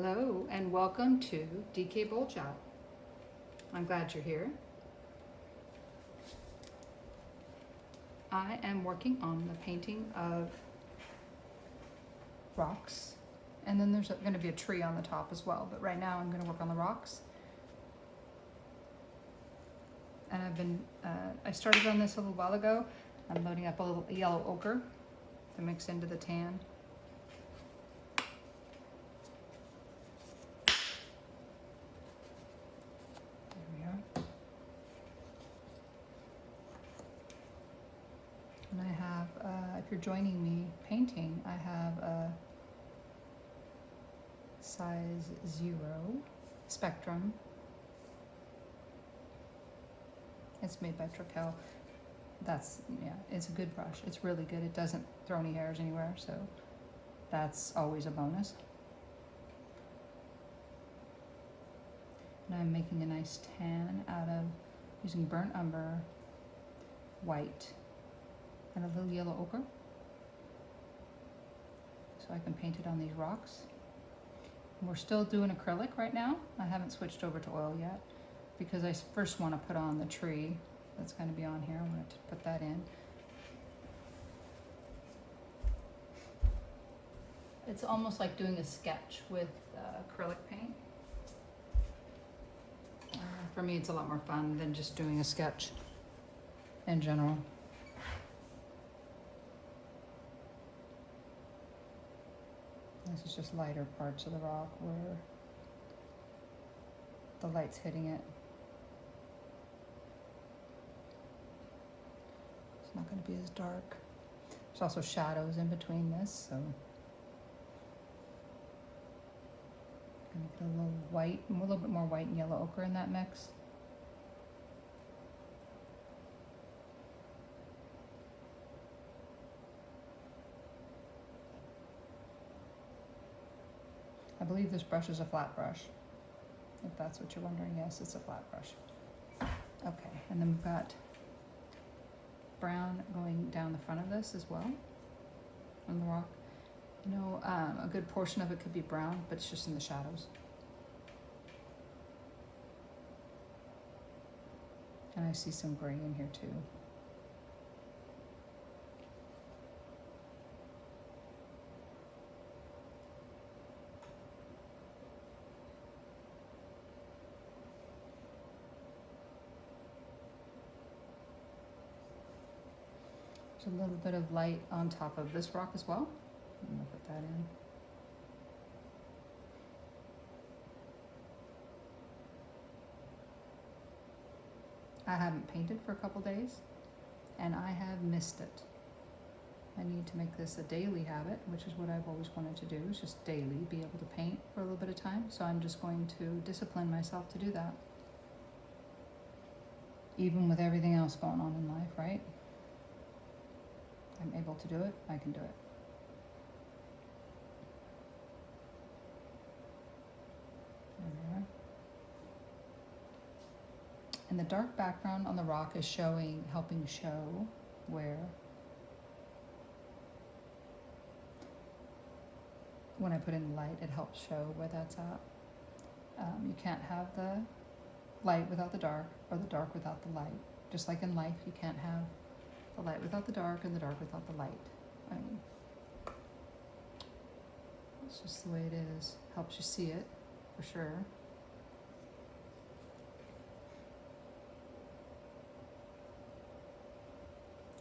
Hello and welcome to DK Bowl Job. I'm glad you're here. I am working on the painting of rocks, and then there's going to be a tree on the top as well, but right now I'm going to work on the rocks. And I started on this a little while ago. I'm loading up a little yellow ochre to mix into the tan. And I have, if you're joining me painting, I have a size 0 Spectrum. It's made by Trekell. It's a good brush. It's really good. It doesn't throw any hairs anywhere, so that's always a bonus. And I'm making a nice tan out of using burnt umber, white, and a little yellow ochre, so I can paint it on these rocks. We're still doing acrylic right now. I haven't switched over to oil yet because I first want to put on the tree that's going to be on here. I want to put that in. It's almost like doing a sketch with acrylic paint. For me, it's a lot more fun than just doing a sketch in general. This is just lighter parts of the rock where the light's hitting it. It's not going to be as dark. There's also shadows in between this, so I'm going to get a little bit more white and yellow ochre in that mix. I believe this brush is a flat brush, if that's what you're wondering. Yes, it's a flat brush. Okay, and then we've got brown going down the front of this as well on the rock. You know, a good portion of it could be brown, but it's just in the shadows. And I see some gray in here too. There's a little bit of light on top of this rock as well. I'm going to put that in. I haven't painted for a couple days, and I have missed it. I need to make this a daily habit, which is what I've always wanted to do, is just daily be able to paint for a little bit of time. So I'm just going to discipline myself to do that. Even with everything else going on in life, right? I'm able to do it, I can do it. There. And the dark background on the rock is helping show where, when I put in light, it helps show where that's at. You can't have the light without the dark, or the dark without the light. Just like in life, you can't have the light without the dark and the dark without the light. I mean, it's just the way it is. Helps you see it, for sure.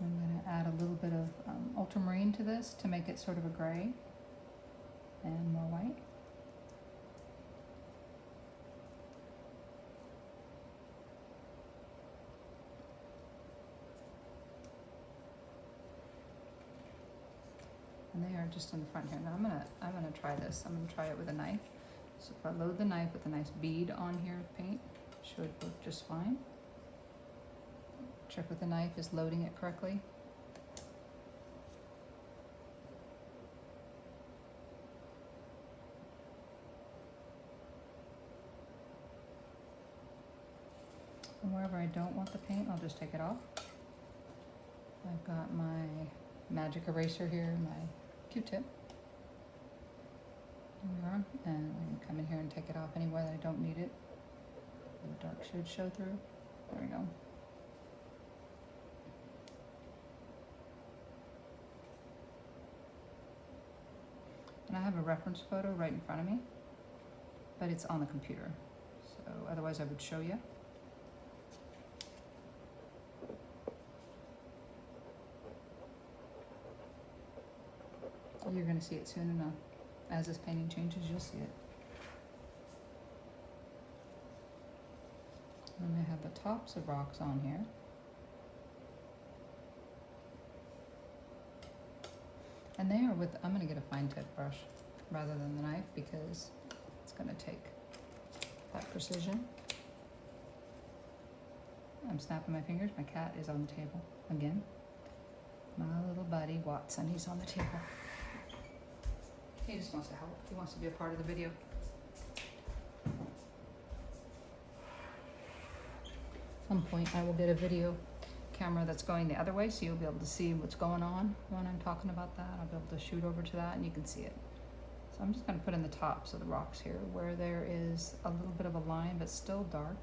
I'm going to add a little bit of ultramarine to this to make it sort of a gray and more white. And they are just in the front here. Now I'm gonna try this. I'm gonna try it with a knife. So if I load the knife with a nice bead on here of paint, it should work just fine. Trick with the knife is loading it correctly. And wherever I don't want the paint, I'll just take it off. I've got my magic eraser here, my Q-tip. Here we are, and I can come in here and take it off anywhere that I don't need it. The dark should show through. There we go. And I have a reference photo right in front of me, but it's on the computer, so otherwise I would show you. You're going to see it soon enough. As this painting changes, you'll see it. And I have the tops of rocks on here. And they are with, I'm going to get a fine tip brush rather than the knife because it's going to take that precision. I'm snapping my fingers. My cat is on the table again. My little buddy Watson, he's on the table. He just wants to help. He wants to be a part of the video. At some point I will get a video camera that's going the other way, so you'll be able to see what's going on when I'm talking about that. I'll be able to shoot over to that and you can see it. So I'm just going to put in the tops of the rocks here where there is a little bit of a line but still dark.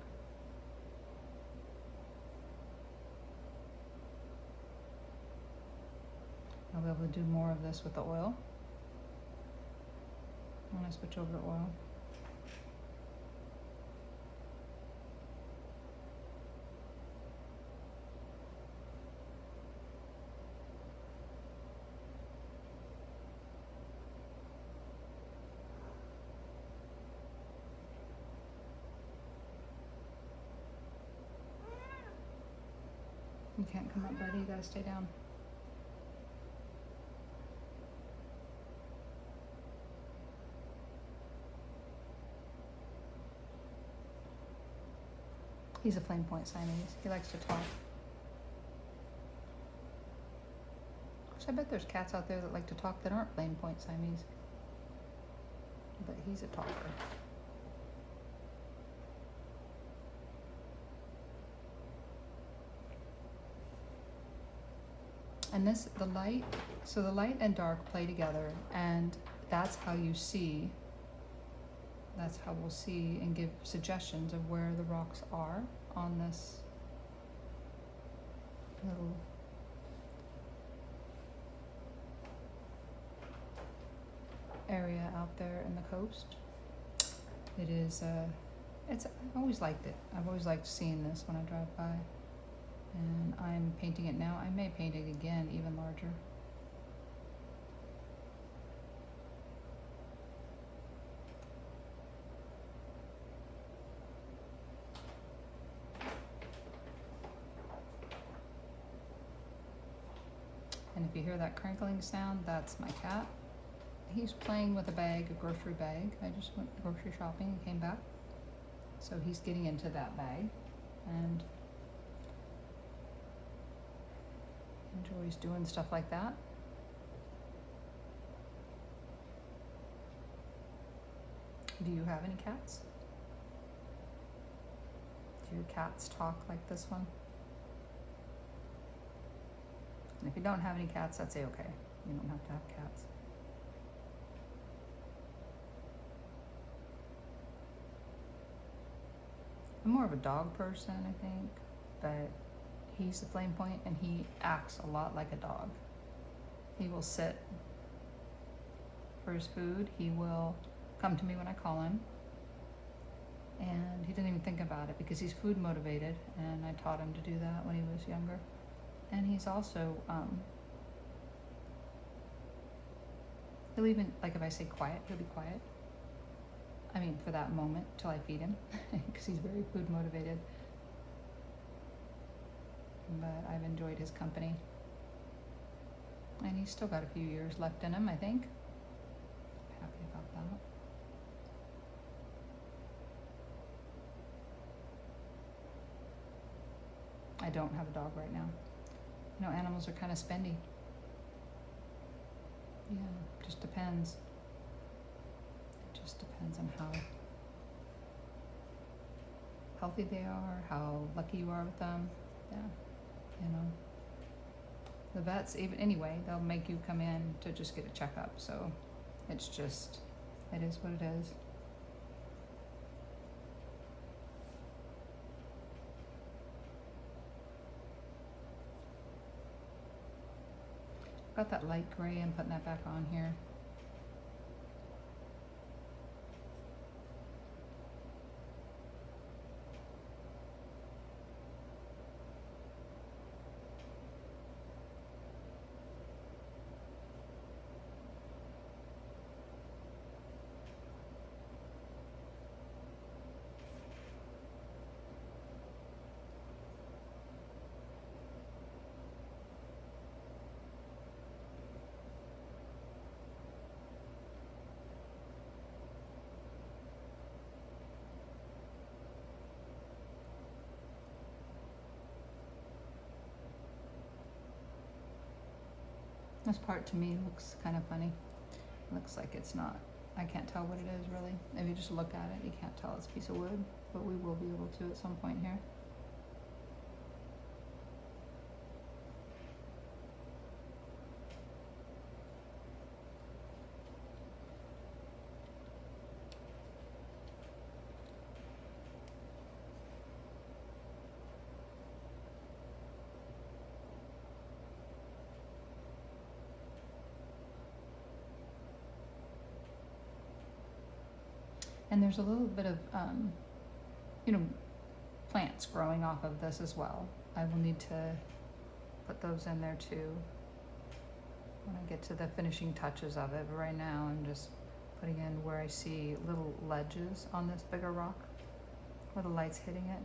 I'll be able to do more of this with the oil when I switch over to oil. You can't come up, buddy. You gotta stay down. He's a flame point Siamese. He likes to talk. Which I bet there's cats out there that like to talk that aren't flame point Siamese. But he's a talker. And this, the light, so the light and dark play together, and that's how you see, that's how we'll see and give suggestions of where the rocks are on this little area out there in the coast. It is, I've always liked it. I've always liked seeing this when I drive by. And I'm painting it now. I may paint it again, even larger. And if you hear that crinkling sound, that's my cat. He's playing with a bag, a grocery bag. I just went grocery shopping and came back. So he's getting into that bag and enjoys doing stuff like that. Do you have any cats? Do your cats talk like this one? And if you don't have any cats, that's okay. You don't have to have cats. I'm more of a dog person, I think, but he's a flame point and he acts a lot like a dog. He will sit for his food. He will come to me when I call him. And he didn't even think about it because he's food motivated, and I taught him to do that when he was younger. And he's also, he'll even, like if I say quiet, he'll be quiet. I mean, for that moment till I feed him because he's very food motivated. But I've enjoyed his company. And he's still got a few years left in him, I think. Happy about that. I don't have a dog right now. You know, animals are kind of spendy. Yeah, just depends. It just depends on how healthy they are, how lucky you are with them. Yeah, you know. The vets, even anyway, they'll make you come in to just get a checkup. So it's just, It is what it is. Got that light gray, I'm putting that back on here. This part to me looks kind of funny. Looks like it's not, I can't tell what it is really. If you just look at it, you can't tell it's a piece of wood, but we will be able to at some point here. And there's a little bit of, you know, plants growing off of this as well. I will need to put those in there too when I get to the finishing touches of it. But right now I'm just putting in where I see little ledges on this bigger rock where the light's hitting it.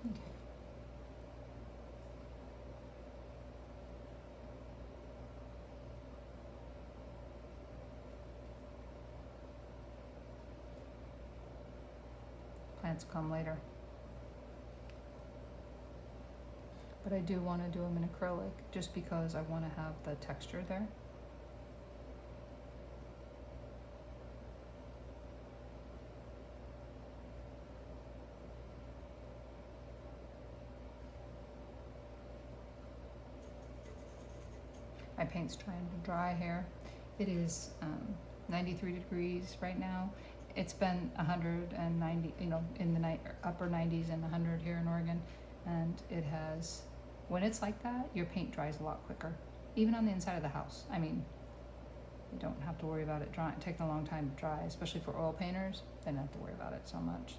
Okay. Plants come later. But I do want to do them in acrylic just because I want to have the texture there. My paint's trying to dry here. It is 93 degrees right now. It's been 190, you know, in the upper 90s and 100 here in Oregon. And it has, when it's like that, your paint dries a lot quicker. Even on the inside of the house. I mean, you don't have to worry about it drying, taking a long time to dry, especially for oil painters. They don't have to worry about it so much.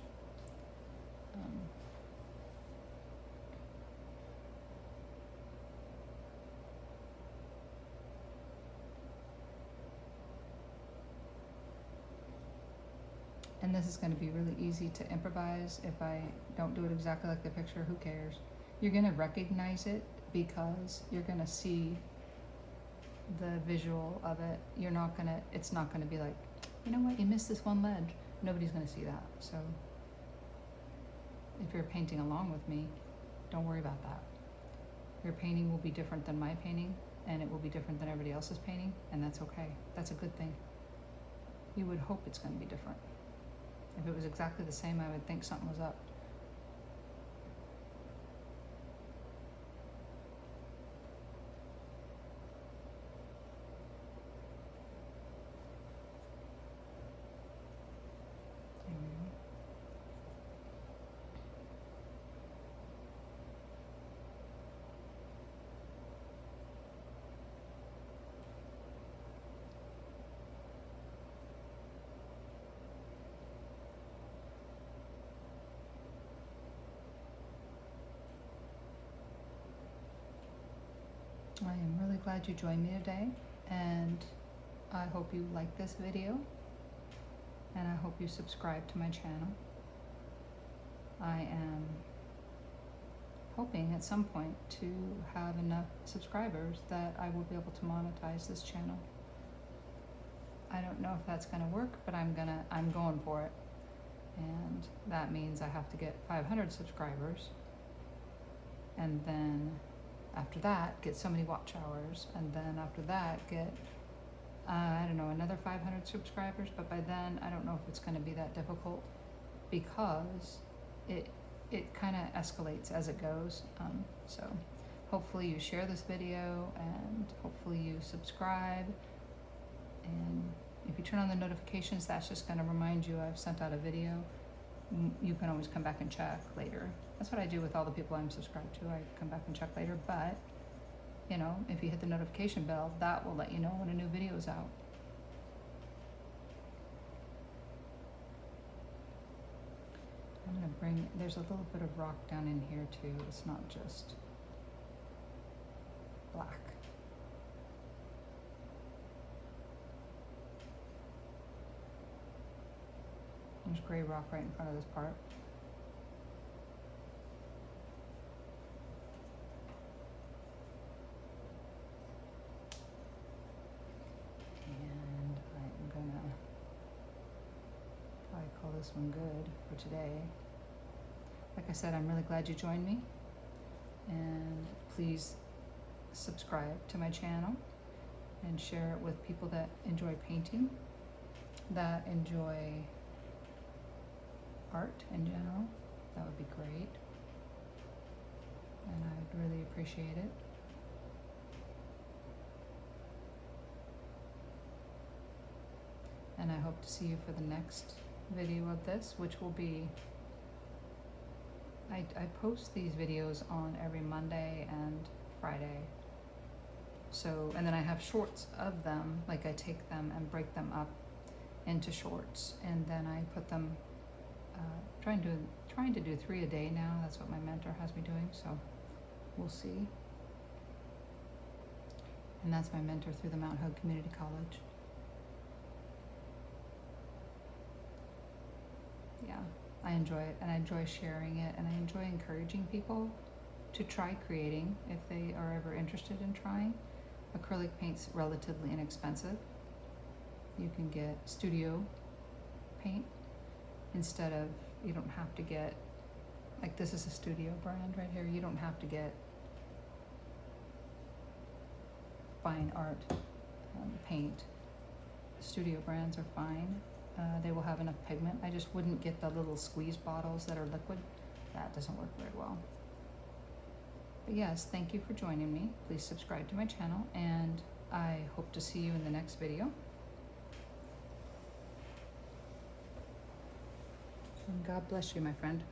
And this is going to be really easy to improvise. If I don't do it exactly like the picture, who cares? You're going to recognize it because you're going to see the visual of it. You're not going to, it's not going to be like, you know what, you missed this one ledge. Nobody's going to see that. So if you're painting along with me, don't worry about that. Your painting will be different than my painting, and it will be different than everybody else's painting, and that's okay. That's a good thing. You would hope it's going to be different. If it was exactly the same, I would think something was up. I am really glad you joined me today, and I hope you like this video, and I hope you subscribe to my channel. I am hoping at some point to have enough subscribers that I will be able to monetize this channel. I don't know if that's gonna work, but I'm going for it. And that means I have to get 500 subscribers, and then after that get so many watch hours, and then after that get I don't know, another 500 subscribers, but by then I don't know if it's going to be that difficult because it kind of escalates as it goes. So hopefully you share this video and hopefully you subscribe, and if you turn on the notifications, that's just going to remind you I've sent out a video. You can always come back and check later. That's what I do with all the people I'm subscribed to. I come back and check later, but you know, if you hit the notification bell, that will let you know when a new video is out. I'm gonna bring, there's a little bit of rock down in here too. It's not just black. There's gray rock right in front of this part. And I'm gonna probably call this one good for today. Like I said, I'm really glad you joined me. And please subscribe to my channel and share it with people that enjoy painting, that enjoy art in general. That would be great, and I'd really appreciate it. And I hope to see you for the next video of this, which will be, I post these videos on every Monday and Friday. So, and then I have shorts of them, like I take them and break them up into shorts, and then I put them, trying to do 3 a day now. That's what my mentor has me doing, so we'll see. And that's my mentor through the Mount Hood Community College. Yeah, I enjoy it, and I enjoy sharing it, and I enjoy encouraging people to try creating if they are ever interested in trying. Acrylic paint's relatively inexpensive. You can get studio paint instead of, you don't have to get, like this is a studio brand right here, you don't have to get fine art paint. Studio brands are fine. They will have enough pigment. I just wouldn't get the little squeeze bottles that are liquid. That doesn't work very well. But yes, thank you for joining me. Please subscribe to my channel, and I hope to see you in the next video. And God bless you, my friend.